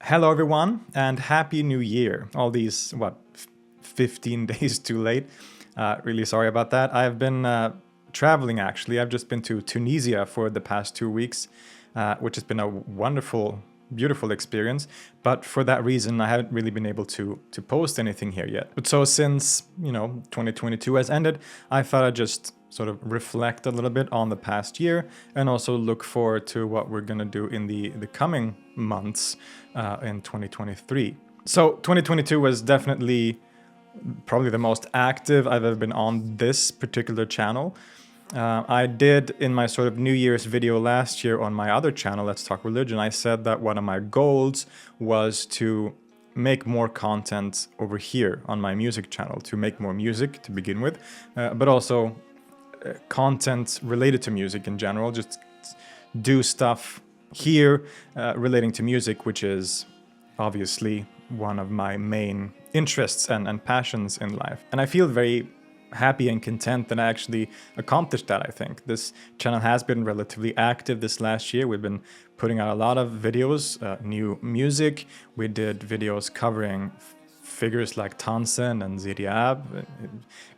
Hello, everyone, and Happy New Year. All these, 15 days too late. Really sorry about that. I've been traveling, actually. I've just been to Tunisia for the past 2 weeks, which has been a wonderful, beautiful experience. But for that reason, I haven't really been able to post anything here yet. But so since, 2022 has ended, I thought I'd just sort of reflect a little bit on the past year and also look forward to what we're going to do in the coming months in 2023. So 2022 was definitely probably the most active I've ever been on this particular channel. I did in my sort of New Year's video last year on my other channel, Let's Talk Religion, I said that one of my goals was to make more content over here on my music channel, to make more music to begin with, but also content related to music in general, just do stuff here relating to music, which is obviously one of my main interests and passions in life. And I feel very happy and content that I actually accomplished that, I think. This channel has been relatively active this last year. We've been putting out a lot of videos, new music. We did videos covering figures like Tansen and Ziryab,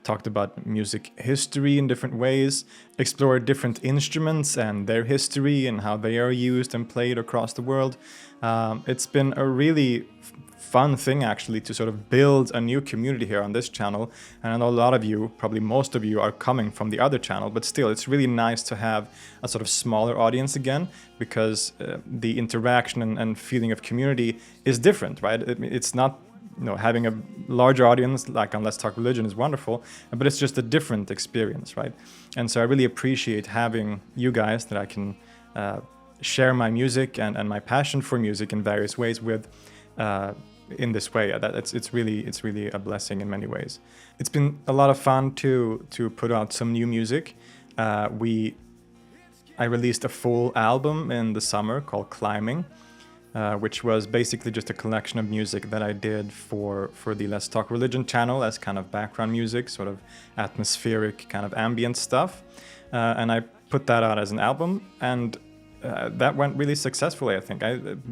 talked about music history in different ways, explored different instruments and their history and how they are used and played across the world. It's been a really fun thing, actually, to sort of build a new community here on this channel. And I know a lot of you, probably most of you, are coming from the other channel, but still, it's really nice to have a sort of smaller audience again, because the interaction and feeling of community is different, right? It's not, having a larger audience like on Let's Talk Religion is wonderful, but it's just a different experience, right? And so I really appreciate having you guys that I can share my music and my passion for music in various ways with in this way. It's really a blessing in many ways. It's been a lot of fun to put out some new music. I released a full album in the summer called Climbing, which was basically just a collection of music that I did for the Let's Talk Religion channel as kind of background music, sort of atmospheric kind of ambient stuff. And I put that out as an album, and that went really successfully, I think.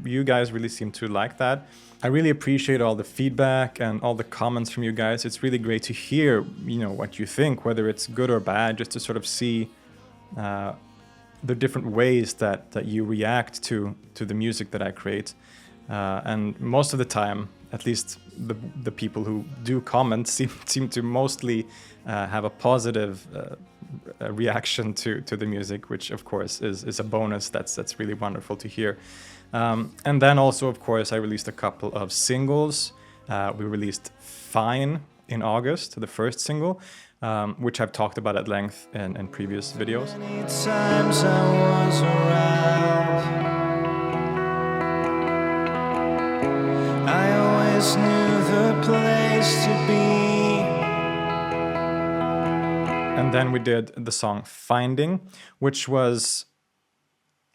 You guys really seem to like that. I really appreciate all the feedback and all the comments from you guys. It's really great to hear, what you think, whether it's good or bad, just to sort of see the different ways that you react to the music that I create. And most of the time, at least the people who do comment seem to mostly have a positive reaction to the music, which of course is a bonus. That's really wonderful to hear. And then also, of course, I released a couple of singles. We released Fine in August, the first single, which I've talked about at length in previous videos. Many times I was around, I always knew the place to be. And then we did the song Finding, which was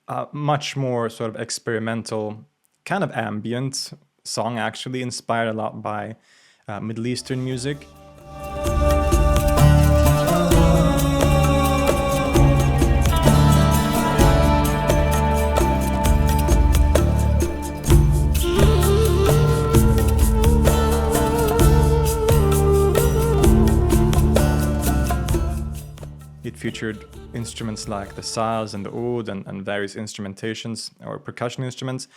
a much more sort of experimental, kind of ambient song, actually, inspired a lot by Middle Eastern music. It featured instruments like the saz and the oud and various instrumentations or percussion instruments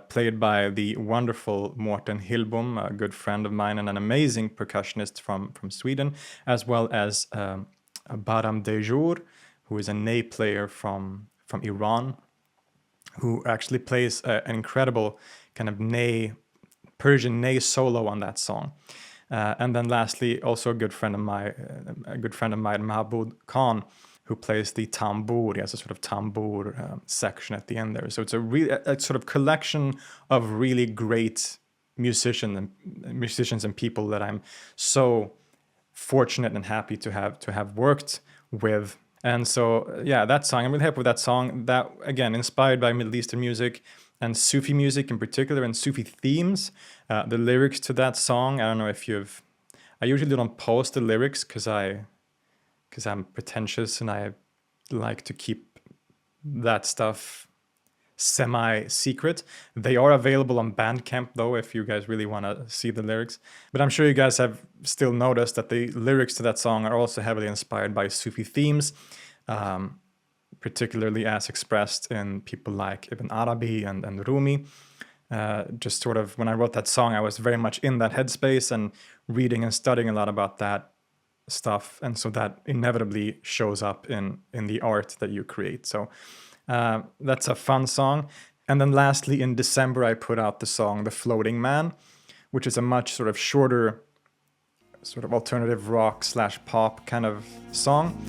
played by the wonderful Mårten Hillbom, a good friend of mine and an amazing percussionist from Sweden, as well as Baram Dejour, who is a ney player from Iran, who actually plays an incredible kind of Persian ney solo on that song. And then lastly, also a good friend of mine, Mahmoud Khan, who plays the tambour. He has a sort of tambour section at the end there. So it's a sort of collection of really great musicians and people that I'm so fortunate and happy to have worked with. And so, yeah, that song, I'm really happy with that song. That, again, inspired by Middle Eastern music and Sufi music in particular, and Sufi themes. The lyrics to that song, I don't know if I usually don't post the lyrics because I'm pretentious and I like to keep that stuff semi-secret. They are available on Bandcamp though, if you guys really want to see the lyrics. But I'm sure you guys have still noticed that the lyrics to that song are also heavily inspired by Sufi themes, particularly as expressed in people like Ibn Arabi and Rumi. Just sort of when I wrote that song, I was very much in that headspace and reading and studying a lot about that stuff, and so that inevitably shows up in the art that you create. So that's a fun song. And then lastly, in December, I put out the song The Floating Man, which is a much sort of shorter, sort of alternative rock / pop kind of song.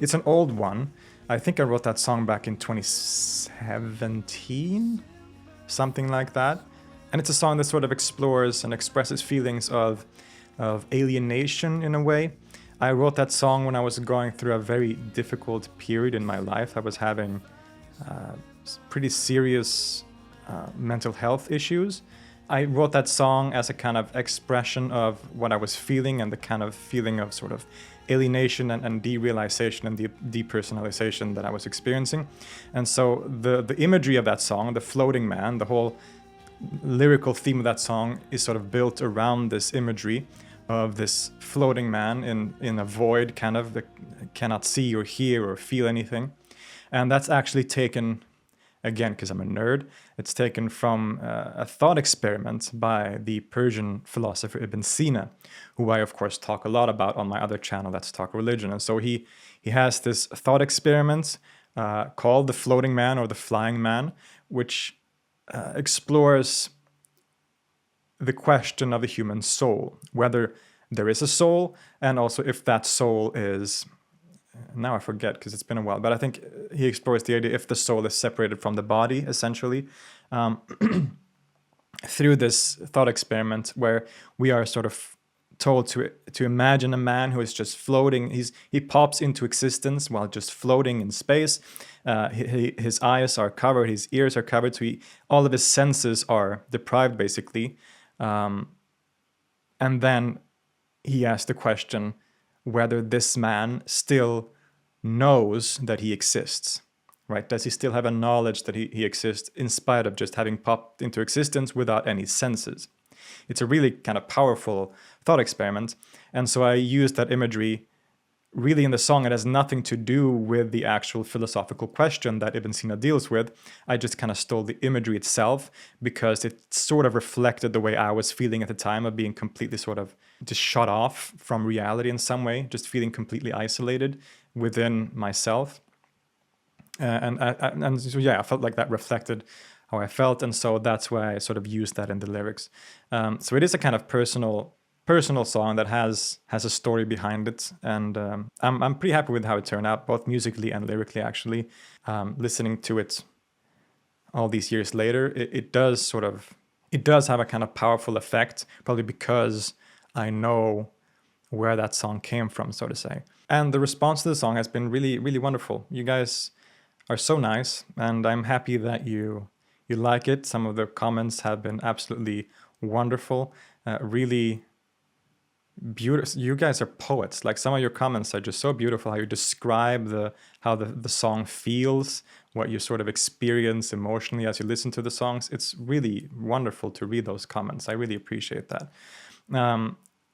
It's an old one. I think I wrote that song back in 2017, something like that. And it's a song that sort of explores and expresses feelings of alienation in a way. I wrote that song when I was going through a very difficult period in my life. I was having pretty serious mental health issues. I wrote that song as a kind of expression of what I was feeling and the kind of feeling of sort of alienation and derealization and depersonalization that I was experiencing. And so the imagery of that song, the floating man, the whole lyrical theme of that song is sort of built around this imagery of this floating man in a void, kind of, that cannot see or hear or feel anything. And that's actually taken, again, because I'm a nerd, it's taken from a thought experiment by the Persian philosopher Ibn Sina, who I, of course, talk a lot about on my other channel, Let's Talk Religion. And so he has this thought experiment called The Floating Man or The Flying Man, which explores the question of the human soul, whether there is a soul, and also if that soul is, now I forget because it's been a while, but I think he explores the idea if the soul is separated from the body, essentially, through this thought experiment where we are sort of told to imagine a man who is just floating. He pops into existence while just floating in space. His eyes are covered, his ears are covered, so all of his senses are deprived, basically. And then he asked the question whether this man still knows that he exists, right? Does he still have a knowledge that he exists in spite of just having popped into existence without any senses? It's a really kind of powerful thought experiment. And so I used that imagery really in the song. It has nothing to do with the actual philosophical question that Ibn Sina deals with. I just kind of stole the imagery itself because it sort of reflected the way I was feeling at the time of being completely sort of just shut off from reality in some way, just feeling completely isolated within myself. And so, yeah, I felt like that reflected how I felt. And so that's why I sort of used that in the lyrics. So it is a kind of personal song that has a story behind it, and I'm pretty happy with how it turned out, both musically and lyrically. Actually, listening to it all these years later, it does have a kind of powerful effect, probably because I know where that song came from, so to say. And the response to the song has been really, really wonderful. You guys are so nice, and I'm happy that you like it. Some of the comments have been absolutely wonderful, really beautiful. You guys are poets. Like, some of your comments are just so beautiful, how you describe how the song feels, what you sort of experience emotionally as you listen to the songs. It's really wonderful to read those comments. I really appreciate that.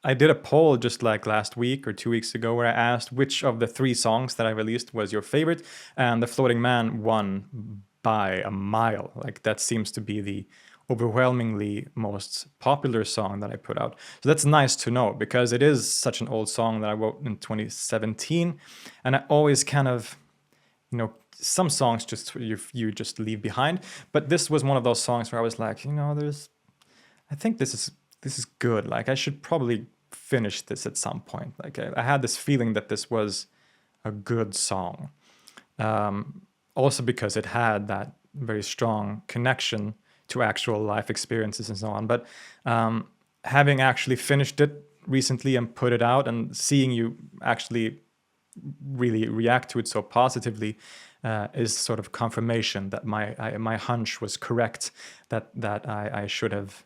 I did a poll just like last week or 2 weeks ago where I asked which of the 3 songs that I released was your favorite, and The Floating Man won by a mile. Like, that seems to be the overwhelmingly most popular song that I put out. So that's nice to know, because it is such an old song that I wrote in 2017, and I always kind of, some songs just you just leave behind, but this was one of those songs where I was like, I think this is good. Like, I should probably finish this at some point. Like, I had this feeling that this was a good song, also because it had that very strong connection to actual life experiences and so on. But having actually finished it recently and put it out, and seeing you actually really react to it so positively is sort of confirmation that my hunch was correct, that I should have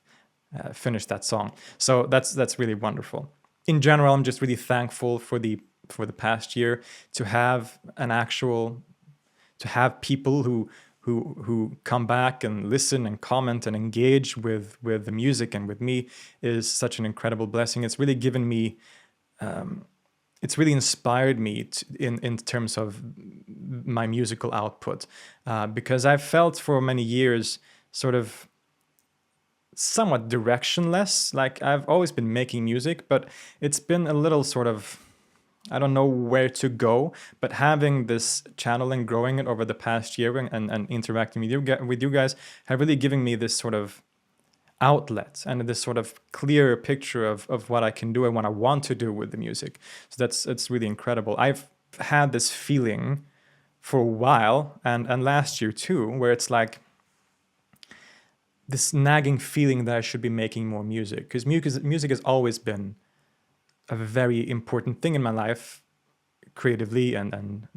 finished that song. So that's really wonderful. In general, I'm just really thankful for the past year, to have people who come back and listen and comment and engage with the music and with me is such an incredible blessing. It's really given me, it's really inspired me in terms of my musical output, because I've felt for many years sort of somewhat directionless. Like, I've always been making music, but it's been a little sort of, I don't know where to go. But having this channel and growing it over the past year, and interacting with you guys have really given me this sort of outlet and this sort of clearer picture of what I can do and what I want to do with the music. So it's really incredible. I've had this feeling for a while, and last year too, where it's like this nagging feeling that I should be making more music, because music has always been a very important thing in my life, creatively and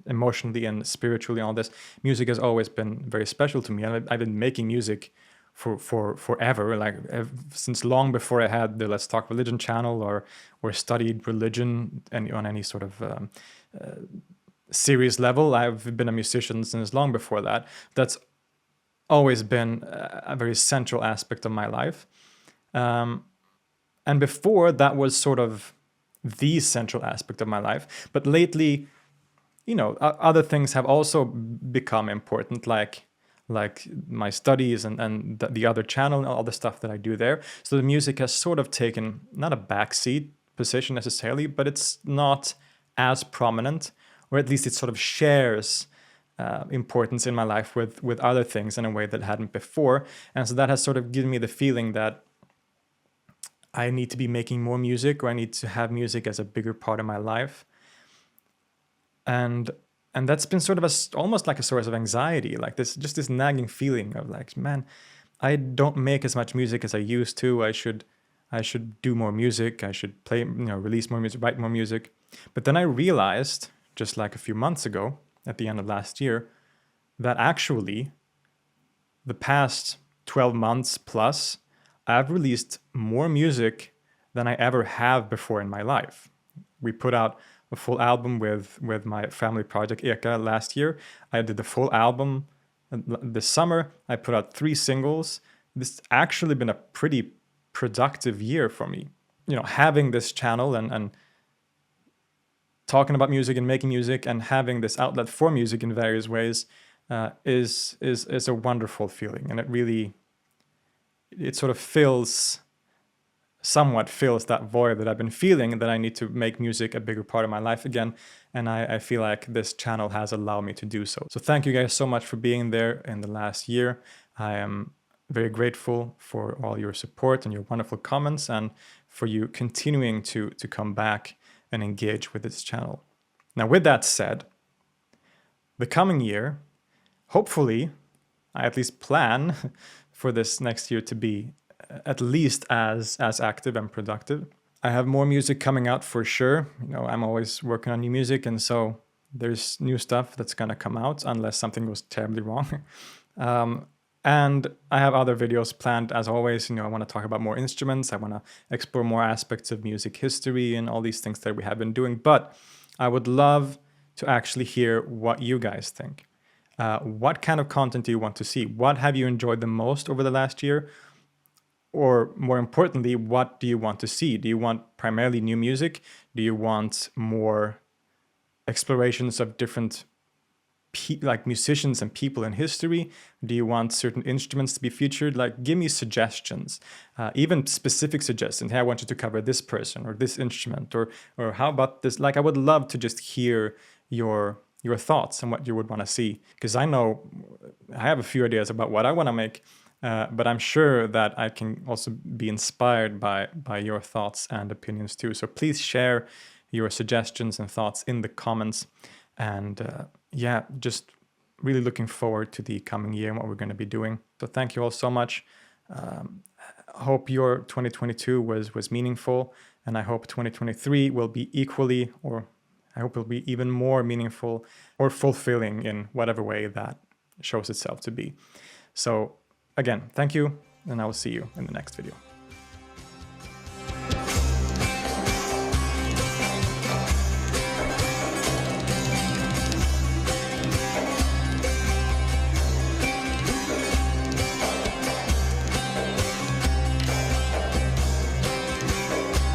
emotionally and spiritually. All this music has always been very special to me, and I've been making music for forever, like since long before I had the Let's Talk Religion channel or studied religion and on any sort of serious level. I've been a musician since long before that. That's always been a very central aspect of my life. And before, that was sort of the central aspect of my life. But lately, other things have also become important, like my studies and the other channel and all the stuff that I do there. So the music has sort of taken, not a backseat position necessarily, but it's not as prominent, or at least it sort of shares importance in my life with other things in a way that hadn't before. And so that has sort of given me the feeling that I need to be making more music, or I need to have music as a bigger part of my life. And that's been sort of almost like a source of anxiety, like this nagging feeling of like, man, I don't make as much music as I used to. I should do more music. I should play, release more music, write more music. But then I realized, just like a few months ago, at the end of last year, that actually the past 12 months plus, I've released more music than I ever have before in my life. We put out a full album with my family project Eka last year. I did the full album this summer. I put out 3 singles. This actually been a pretty productive year for me. Having this channel and talking about music and making music and having this outlet for music in various ways is a wonderful feeling, and it sort of somewhat fills that void that I've been feeling, that I need to make music a bigger part of my life again. And I feel like this channel has allowed me to do so. So thank you guys so much for being there in the last year. I am very grateful for all your support and your wonderful comments, and for you continuing to come back and engage with this channel. Now, with that said, the coming year, hopefully, I at least plan for this next year to be at least as active and productive. I have more music coming out for sure. I'm always working on new music, and so there's new stuff that's gonna come out unless something goes terribly wrong. And I have other videos planned as always. I want to talk about more instruments. I want to explore more aspects of music history and all these things that we have been doing. But I would love to actually hear what you guys think. What kind of content do you want to see? What have you enjoyed the most over the last year? Or more importantly, what do you want to see? Do you want primarily new music? Do you want more explorations of different like musicians and people in history? Do you want certain instruments to be featured? Like, give me suggestions, even specific suggestions. Hey, I want you to cover this person or this instrument, or how about this? Like, I would love to just hear your thoughts and what you would want to see, because I know I have a few ideas about what I want to make, but I'm sure that I can also be inspired by your thoughts and opinions too. So please share your suggestions and thoughts in the comments. And just really looking forward to the coming year and what we're going to be doing. So thank you all so much. Hope your 2022 was meaningful, And I hope 2023 will be equally, or I hope it'll be even more meaningful or fulfilling in whatever way that shows itself to be. So again, thank you, and I will see you in the next video.